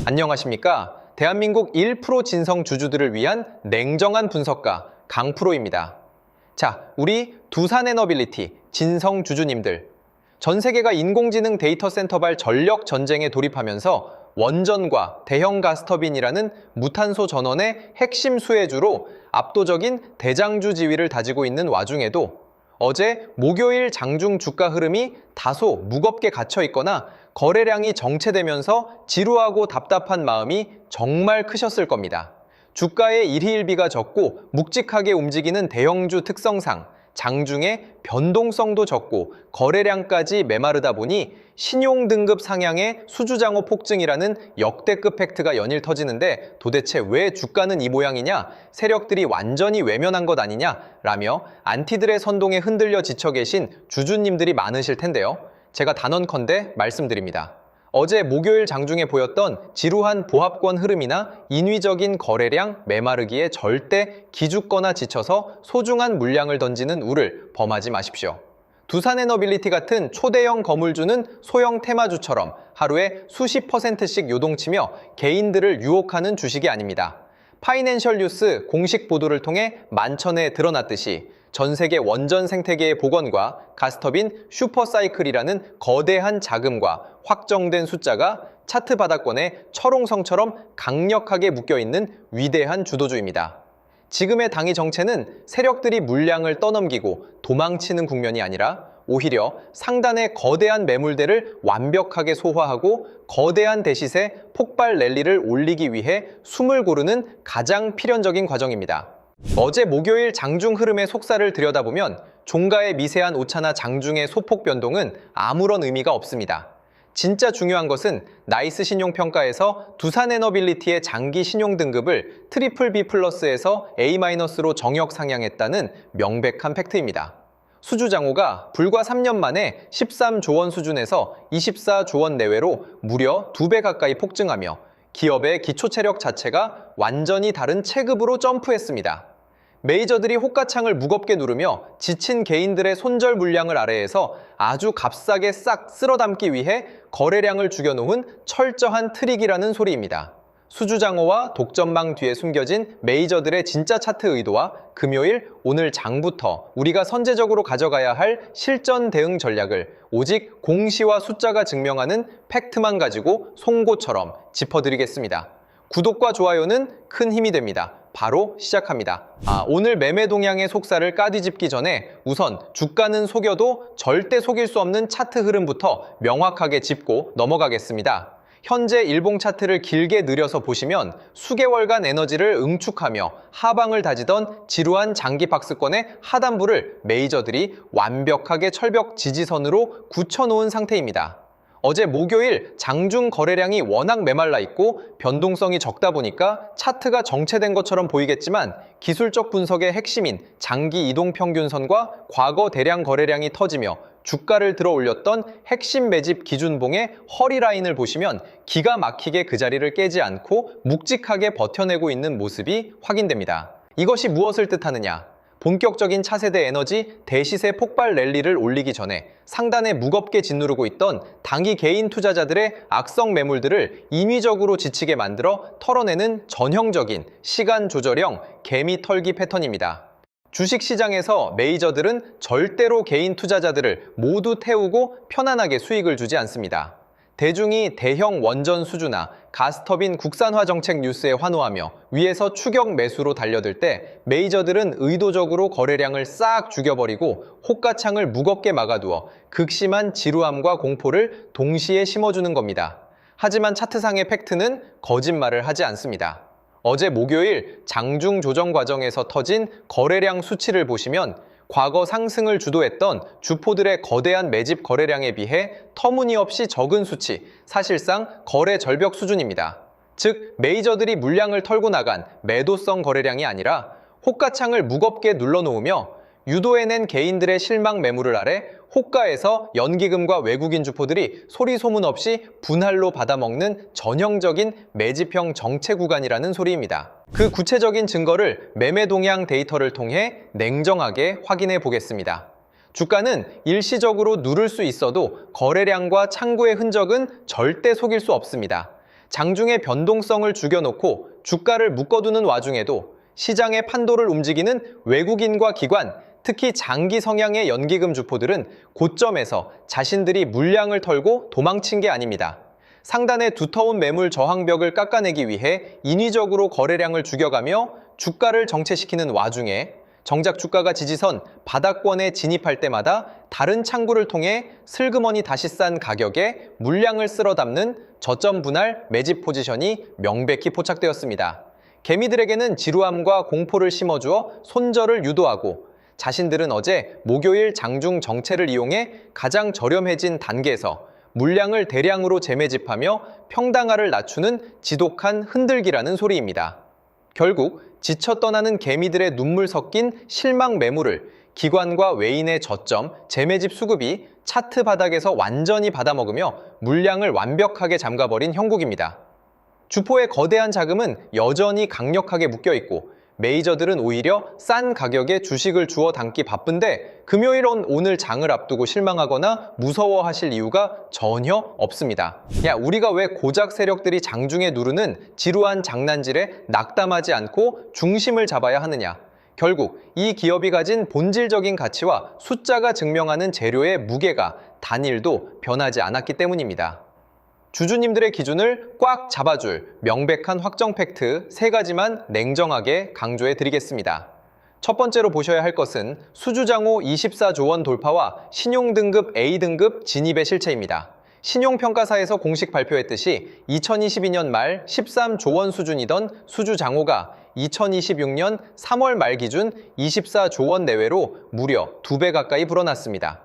안녕하십니까? 대한민국 1% 진성 주주들을 위한 냉정한 분석가 강프로입니다. 자, 우리 두산에너빌리티 진성 주주님들. 전 세계가 인공지능 데이터 센터발 전력 전쟁에 돌입하면서 원전과 대형 가스터빈이라는 무탄소 전원의 핵심 수혜주로 압도적인 대장주 지위를 다지고 있는 와중에도 어제 목요일 장중 주가 흐름이 다소 무겁게 갇혀 있거나 거래량이 정체되면서 지루하고 답답한 마음이 정말 크셨을 겁니다. 주가의 일희일비가 적고 묵직하게 움직이는 대형주 특성상 장중에 변동성도 적고 거래량까지 메마르다 보니 신용등급 상향의 수주장호 폭증이라는 역대급 팩트가 연일 터지는데 도대체 왜 주가는 이 모양이냐? 세력들이 완전히 외면한 것 아니냐? 라며 안티들의 선동에 흔들려 지쳐 계신 주주님들이 많으실 텐데요. 제가 단언컨대 말씀드립니다. 어제 목요일 장중에 보였던 지루한 보합권 흐름이나 인위적인 거래량 메마르기에 절대 기죽거나 지쳐서 소중한 물량을 던지는 우를 범하지 마십시오. 두산에너빌리티 같은 초대형 건물주는 소형 테마주처럼 하루에 수십 %씩 요동치며 개인들을 유혹하는 주식이 아닙니다. 파이낸셜 뉴스 공식 보도를 통해 만천에 드러났듯이 전 세계 원전 생태계의 복원과 가스터빈 슈퍼사이클이라는 거대한 자금과 확정된 숫자가 차트 바닥권에 철옹성처럼 강력하게 묶여있는 위대한 주도주입니다. 지금의 당의 정체는 세력들이 물량을 떠넘기고 도망치는 국면이 아니라 오히려 상단의 거대한 매물대를 완벽하게 소화하고 거대한 대시세 폭발 랠리를 올리기 위해 숨을 고르는 가장 필연적인 과정입니다. 어제 목요일 장중 흐름의 속살을 들여다보면 종가의 미세한 오차나 장중의 소폭 변동은 아무런 의미가 없습니다. 진짜 중요한 것은 나이스 신용평가에서 두산에너빌리티의 장기 신용등급을 BBB+에서 A-로 정역 상향했다는 명백한 팩트입니다. 수주장호가 불과 3년 만에 13조 원 수준에서 24조 원 내외로 무려 2배 가까이 폭증하며 기업의 기초체력 자체가 완전히 다른 체급으로 점프했습니다. 메이저들이 호가창을 무겁게 누르며 지친 개인들의 손절 물량을 아래에서 아주 값싸게 싹 쓸어담기 위해 거래량을 죽여놓은 철저한 트릭이라는 소리입니다. 수주장호와 독점망 뒤에 숨겨진 메이저들의 진짜 차트 의도와 금요일 오늘 장부터 우리가 선제적으로 가져가야 할 실전 대응 전략을 오직 공시와 숫자가 증명하는 팩트만 가지고 송곳처럼 짚어드리겠습니다. 구독과 좋아요는 큰 힘이 됩니다. 바로 시작합니다. 오늘 매매 동향의 속살을 까뒤집기 전에 우선 주가는 속여도 절대 속일 수 없는 차트 흐름부터 명확하게 짚고 넘어가겠습니다. 현재 일봉 차트를 길게 느려서 보시면 수개월간 에너지를 응축하며 하방을 다지던 지루한 장기 박스권의 하단부를 메이저들이 완벽하게 철벽 지지선으로 굳혀놓은 상태입니다. 어제 목요일 장중 거래량이 워낙 메말라 있고 변동성이 적다 보니까 차트가 정체된 것처럼 보이겠지만 기술적 분석의 핵심인 장기 이동평균선과 과거 대량 거래량이 터지며 주가를 들어 올렸던 핵심 매집 기준봉의 허리 라인을 보시면 기가 막히게 그 자리를 깨지 않고 묵직하게 버텨내고 있는 모습이 확인됩니다. 이것이 무엇을 뜻하느냐? 본격적인 차세대 에너지 대시세 폭발 랠리를 올리기 전에 상단에 무겁게 짓누르고 있던 단기 개인 투자자들의 악성 매물들을 인위적으로 지치게 만들어 털어내는 전형적인 시간 조절형 개미 털기 패턴입니다. 주식시장에서 메이저들은 절대로 개인 투자자들을 모두 태우고 편안하게 수익을 주지 않습니다. 대중이 대형 원전 수주나 가스터빈 국산화 정책 뉴스에 환호하며 위에서 추격 매수로 달려들 때 메이저들은 의도적으로 거래량을 싹 죽여버리고 호가창을 무겁게 막아두어 극심한 지루함과 공포를 동시에 심어주는 겁니다. 하지만 차트상의 팩트는 거짓말을 하지 않습니다. 어제 목요일 장중 조정 과정에서 터진 거래량 수치를 보시면 과거 상승을 주도했던 주포들의 거대한 매집 거래량에 비해 터무니없이 적은 수치, 사실상 거래 절벽 수준입니다. 즉, 메이저들이 물량을 털고 나간 매도성 거래량이 아니라 호가창을 무겁게 눌러놓으며 유도해낸 개인들의 실망 매물을 아래 호가에서 연기금과 외국인 주포들이 소리 소문 없이 분할로 받아먹는 전형적인 매집형 정체 구간이라는 소리입니다. 그 구체적인 증거를 매매 동향 데이터를 통해 냉정하게 확인해 보겠습니다. 주가는 일시적으로 누를 수 있어도 거래량과 창구의 흔적은 절대 속일 수 없습니다. 장중의 변동성을 죽여놓고 주가를 묶어두는 와중에도 시장의 판도를 움직이는 외국인과 기관, 특히 장기 성향의 연기금 주포들은 고점에서 자신들이 물량을 털고 도망친 게 아닙니다. 상단의 두터운 매물 저항벽을 깎아내기 위해 인위적으로 거래량을 죽여가며 주가를 정체시키는 와중에 정작 주가가 지지선 바닥권에 진입할 때마다 다른 창구를 통해 슬그머니 다시 싼 가격에 물량을 쓸어 담는 저점 분할 매집 포지션이 명백히 포착되었습니다. 개미들에게는 지루함과 공포를 심어주어 손절을 유도하고 자신들은 어제 목요일 장중 정체를 이용해 가장 저렴해진 단계에서 물량을 대량으로 재매집하며 평당화를 낮추는 지독한 흔들기라는 소리입니다. 결국 지쳐 떠나는 개미들의 눈물 섞인 실망 매물을 기관과 외인의 저점, 재매집 수급이 차트 바닥에서 완전히 받아먹으며 물량을 완벽하게 잠가버린 형국입니다. 주포의 거대한 자금은 여전히 강력하게 묶여있고 메이저들은 오히려 싼 가격에 주식을 주워 담기 바쁜데 금요일은 오늘 장을 앞두고 실망하거나 무서워하실 이유가 전혀 없습니다. 야, 우리가 왜 고작 세력들이 장중에 누르는 지루한 장난질에 낙담하지 않고 중심을 잡아야 하느냐? 결국 이 기업이 가진 본질적인 가치와 숫자가 증명하는 재료의 무게가 단일도 변하지 않았기 때문입니다. 주주님들의 기준을 꽉 잡아줄 명백한 확정 팩트 3가지만 냉정하게 강조해 드리겠습니다. 첫 번째로 보셔야 할 것은 수주장호 24조 원 돌파와 신용등급 A등급 진입의 실체입니다. 신용평가사에서 공식 발표했듯이 2022년 말 13조 원 수준이던 수주장호가 2026년 3월 말 기준 24조 원 내외로 무려 2배 가까이 불어났습니다.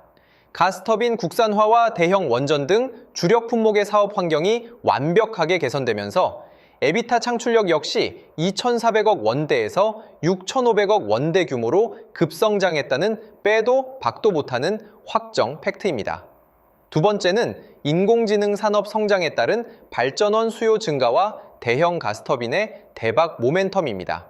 가스터빈 국산화와 대형 원전 등 주력 품목의 사업 환경이 완벽하게 개선되면서 에비타 창출력 역시 2,400억 원대에서 6,500억 원대 규모로 급성장했다는 빼도 박도 못하는 확정 팩트입니다. 두 번째는 인공지능 산업 성장에 따른 발전원 수요 증가와 대형 가스터빈의 대박 모멘텀입니다.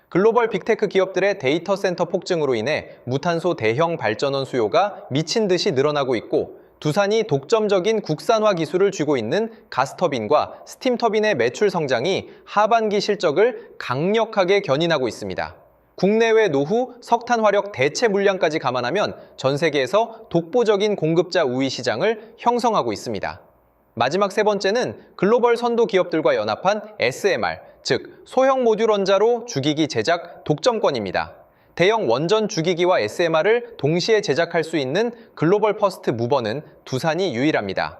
글로벌 빅테크 기업들의 데이터 센터 폭증으로 인해 무탄소 대형 발전원 수요가 미친 듯이 늘어나고 있고 두산이 독점적인 국산화 기술을 쥐고 있는 가스터빈과 스팀터빈의 매출 성장이 하반기 실적을 강력하게 견인하고 있습니다. 국내외 노후, 석탄 화력 대체 물량까지 감안하면 전 세계에서 독보적인 공급자 우위 시장을 형성하고 있습니다. 마지막 세 번째는 글로벌 선도 기업들과 연합한 SMR, 즉 소형 모듈 원자로 주기기 제작 독점권입니다. 대형 원전 주기기와 SMR을 동시에 제작할 수 있는 글로벌 퍼스트 무버는 두산이 유일합니다.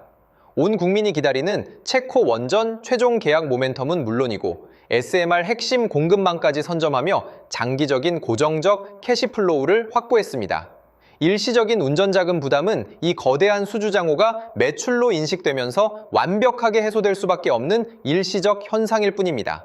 온 국민이 기다리는 체코 원전 최종 계약 모멘텀은 물론이고 SMR 핵심 공급망까지 선점하며 장기적인 고정적 캐시플로우를 확보했습니다. 일시적인 운전자금 부담은 이 거대한 수주장호가 매출로 인식되면서 완벽하게 해소될 수밖에 없는 일시적 현상일 뿐입니다.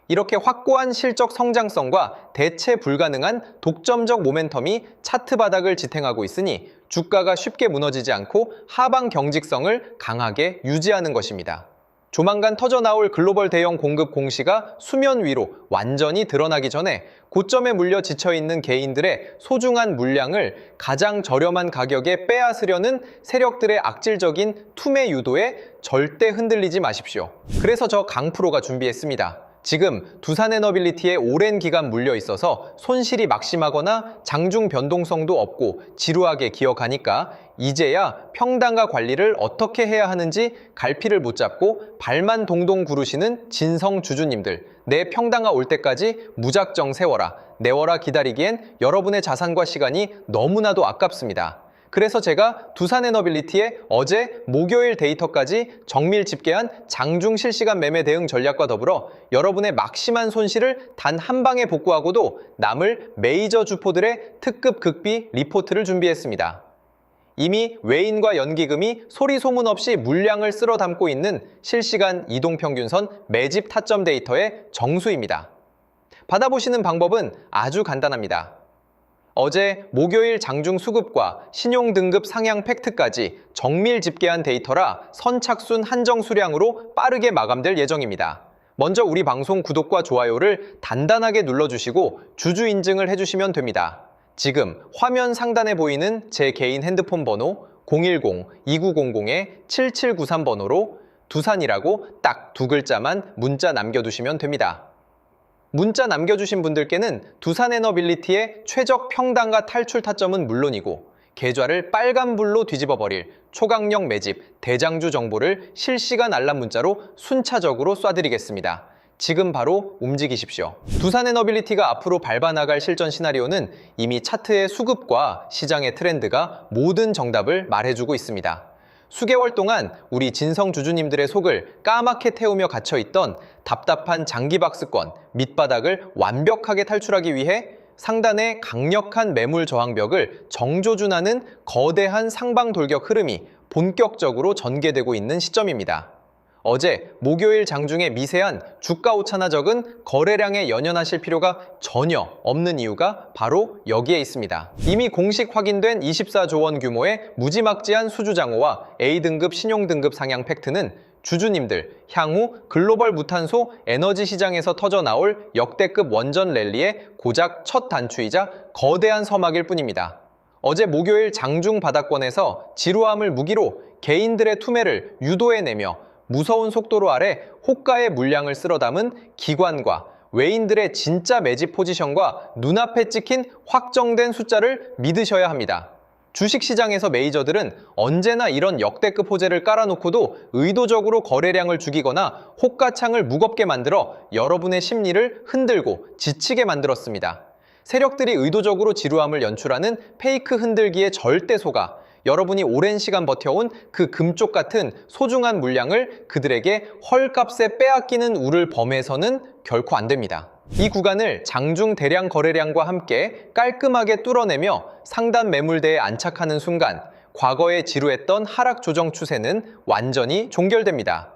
이렇게 확고한 실적 성장성과 대체 불가능한 독점적 모멘텀이 차트 바닥을 지탱하고 있으니 주가가 쉽게 무너지지 않고 하방 경직성을 강하게 유지하는 것입니다. 조만간 터져나올 글로벌 대형 공급 공시가 수면 위로 완전히 드러나기 전에 고점에 물려 지쳐있는 개인들의 소중한 물량을 가장 저렴한 가격에 빼앗으려는 세력들의 악질적인 투매 유도에 절대 흔들리지 마십시오. 그래서 저 강프로가 준비했습니다. 지금 두산에너빌리티에 오랜 기간 물려 있어서 손실이 막심하거나 장중 변동성도 없고 지루하게 기억하니까 이제야 평단가 관리를 어떻게 해야 하는지 갈피를 못 잡고 발만 동동 구르시는 진성 주주님들, 내 평단가 올 때까지 무작정 세워라, 내워라 기다리기엔 여러분의 자산과 시간이 너무나도 아깝습니다. 그래서 제가 두산에너빌리티의 어제 목요일 데이터까지 정밀 집계한 장중 실시간 매매 대응 전략과 더불어 여러분의 막심한 손실을 단 한 방에 복구하고도 남을 메이저 주포들의 특급 극비 리포트를 준비했습니다. 이미 외인과 연기금이 소리 소문 없이 물량을 쓸어 담고 있는 실시간 이동평균선 매집 타점 데이터의 정수입니다. 받아보시는 방법은 아주 간단합니다. 어제 목요일 장중 수급과 신용등급 상향 팩트까지 정밀 집계한 데이터라 선착순 한정 수량으로 빠르게 마감될 예정입니다. 먼저 우리 방송 구독과 좋아요를 단단하게 눌러주시고 주주 인증을 해주시면 됩니다. 지금 화면 상단에 보이는 제 개인 핸드폰 번호 010-2900-7793번호로 두산이라고 딱 두 글자만 문자 남겨두시면 됩니다. 문자 남겨주신 분들께는 두산에너빌리티의 최적 평단과 탈출 타점은 물론이고 계좌를 빨간불로 뒤집어버릴 초강력 매집 대장주 정보를 실시간 알람 문자로 순차적으로 쏴드리겠습니다. 지금 바로 움직이십시오. 두산에너빌리티가 앞으로 밟아나갈 실전 시나리오는 이미 차트의 수급과 시장의 트렌드가 모든 정답을 말해주고 있습니다. 수개월 동안 우리 진성 주주님들의 속을 까맣게 태우며 갇혀있던 답답한 장기박스권 밑바닥을 완벽하게 탈출하기 위해 상단의 강력한 매물 저항벽을 정조준하는 거대한 상방 돌격 흐름이 본격적으로 전개되고 있는 시점입니다. 어제 목요일 장중에 미세한 주가 오차나 적은 거래량에 연연하실 필요가 전혀 없는 이유가 바로 여기에 있습니다. 이미 공식 확인된 24조 원 규모의 무지막지한 수주장호와 A등급 신용등급 상향 팩트는 주주님들 향후 글로벌 무탄소 에너지 시장에서 터져나올 역대급 원전 랠리의 고작 첫 단추이자 거대한 서막일 뿐입니다. 어제 목요일 장중 바닥권에서 지루함을 무기로 개인들의 투매를 유도해내며 무서운 속도로 아래 호가의 물량을 쓸어 담은 기관과 외인들의 진짜 매집 포지션과 눈앞에 찍힌 확정된 숫자를 믿으셔야 합니다. 주식시장에서 메이저들은 언제나 이런 역대급 호재를 깔아놓고도 의도적으로 거래량을 죽이거나 호가창을 무겁게 만들어 여러분의 심리를 흔들고 지치게 만들었습니다. 세력들이 의도적으로 지루함을 연출하는 페이크 흔들기에 절대 속아 여러분이 오랜 시간 버텨온 그 금쪽 같은 소중한 물량을 그들에게 헐값에 빼앗기는 우를 범해서는 결코 안 됩니다. 이 구간을 장중 대량 거래량과 함께 깔끔하게 뚫어내며 상단 매물대에 안착하는 순간 과거에 지루했던 하락 조정 추세는 완전히 종결됩니다.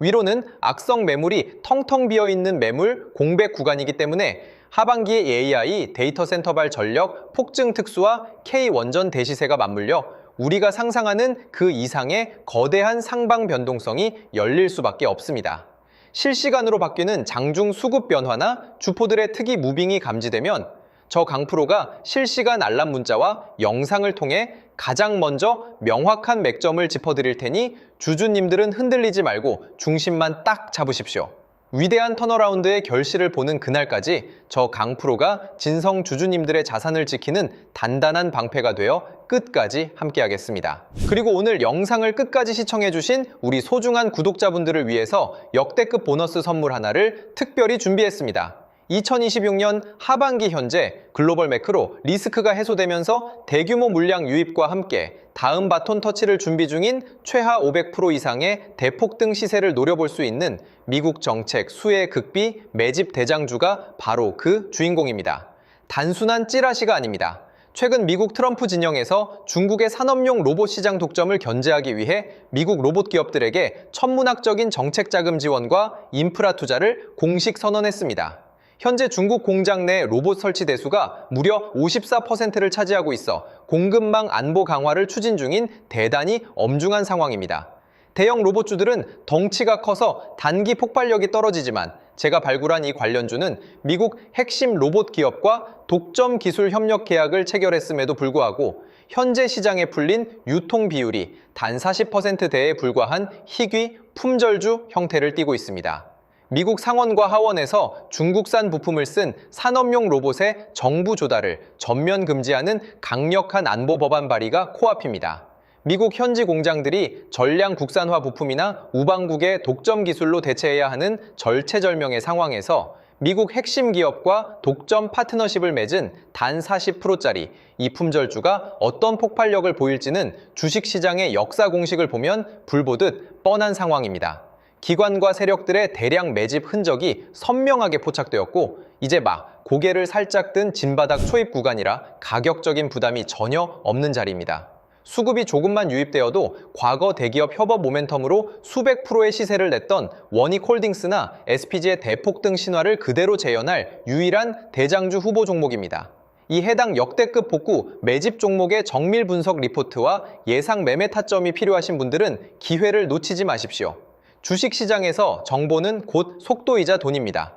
위로는 악성 매물이 텅텅 비어있는 매물 공백 구간이기 때문에 하반기의 AI, 데이터 센터발 전력, 폭증 특수와 K원전 대시세가 맞물려 우리가 상상하는 그 이상의 거대한 상방 변동성이 열릴 수밖에 없습니다. 실시간으로 바뀌는 장중 수급 변화나 주포들의 특이 무빙이 감지되면 저 강프로가 실시간 알람 문자와 영상을 통해 가장 먼저 명확한 맥점을 짚어드릴 테니 주주님들은 흔들리지 말고 중심만 딱 잡으십시오. 위대한 턴어라운드의 결실을 보는 그날까지 저 강프로가 진성 주주님들의 자산을 지키는 단단한 방패가 되어 끝까지 함께하겠습니다. 그리고 오늘 영상을 끝까지 시청해주신 우리 소중한 구독자분들을 위해서 역대급 보너스 선물 하나를 특별히 준비했습니다. 2026년 하반기 현재 글로벌 매크로 리스크가 해소되면서 대규모 물량 유입과 함께 다음 바톤 터치를 준비 중인 최하 500% 이상의 대폭등 시세를 노려볼 수 있는 미국 정책 수혜 극비 매집 대장주가 바로 그 주인공입니다. 단순한 찌라시가 아닙니다. 최근 미국 트럼프 진영에서 중국의 산업용 로봇 시장 독점을 견제하기 위해 미국 로봇 기업들에게 천문학적인 정책 자금 지원과 인프라 투자를 공식 선언했습니다. 현재 중국 공장 내 로봇 설치 대수가 무려 54%를 차지하고 있어 공급망 안보 강화를 추진 중인 대단히 엄중한 상황입니다. 대형 로봇주들은 덩치가 커서 단기 폭발력이 떨어지지만 제가 발굴한 이 관련주는 미국 핵심 로봇 기업과 독점 기술 협력 계약을 체결했음에도 불구하고 현재 시장에 풀린 유통 비율이 단 40%대에 불과한 희귀 품절주 형태를 띠고 있습니다. 미국 상원과 하원에서 중국산 부품을 쓴 산업용 로봇의 정부 조달을 전면 금지하는 강력한 안보 법안 발의가 코앞입니다. 미국 현지 공장들이 전량 국산화 부품이나 우방국의 독점 기술로 대체해야 하는 절체절명의 상황에서 미국 핵심 기업과 독점 파트너십을 맺은 단 40%짜리 이 품절주가 어떤 폭발력을 보일지는 주식시장의 역사 공식을 보면 불보듯 뻔한 상황입니다. 기관과 세력들의 대량 매집 흔적이 선명하게 포착되었고 이제 막 고개를 살짝 든 진바닥 초입 구간이라 가격적인 부담이 전혀 없는 자리입니다. 수급이 조금만 유입되어도 과거 대기업 협업 모멘텀으로 수백 프로의 시세를 냈던 원익홀딩스나 SPG의 대폭등 신화를 그대로 재현할 유일한 대장주 후보 종목입니다. 이 해당 역대급 복구 매집 종목의 정밀 분석 리포트와 예상 매매 타점이 필요하신 분들은 기회를 놓치지 마십시오. 주식시장에서 정보는 곧 속도이자 돈입니다.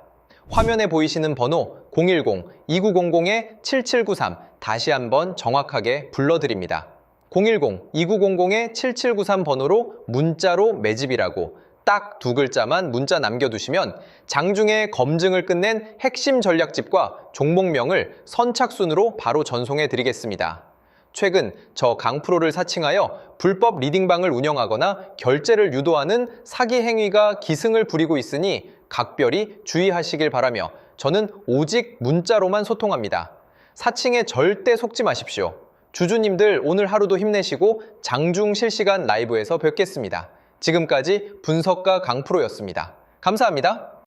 화면에 보이시는 번호 010-2900-7793 다시 한번 정확하게 불러드립니다. 010-2900-7793 번호로 문자로 매집이라고 딱 두 글자만 문자 남겨두시면 장중에 검증을 끝낸 핵심 전략집과 종목명을 선착순으로 바로 전송해 드리겠습니다. 최근 저 강프로를 사칭하여 불법 리딩방을 운영하거나 결제를 유도하는 사기 행위가 기승을 부리고 있으니 각별히 주의하시길 바라며 저는 오직 문자로만 소통합니다. 사칭에 절대 속지 마십시오. 주주님들 오늘 하루도 힘내시고 장중 실시간 라이브에서 뵙겠습니다. 지금까지 분석가 강프로였습니다. 감사합니다.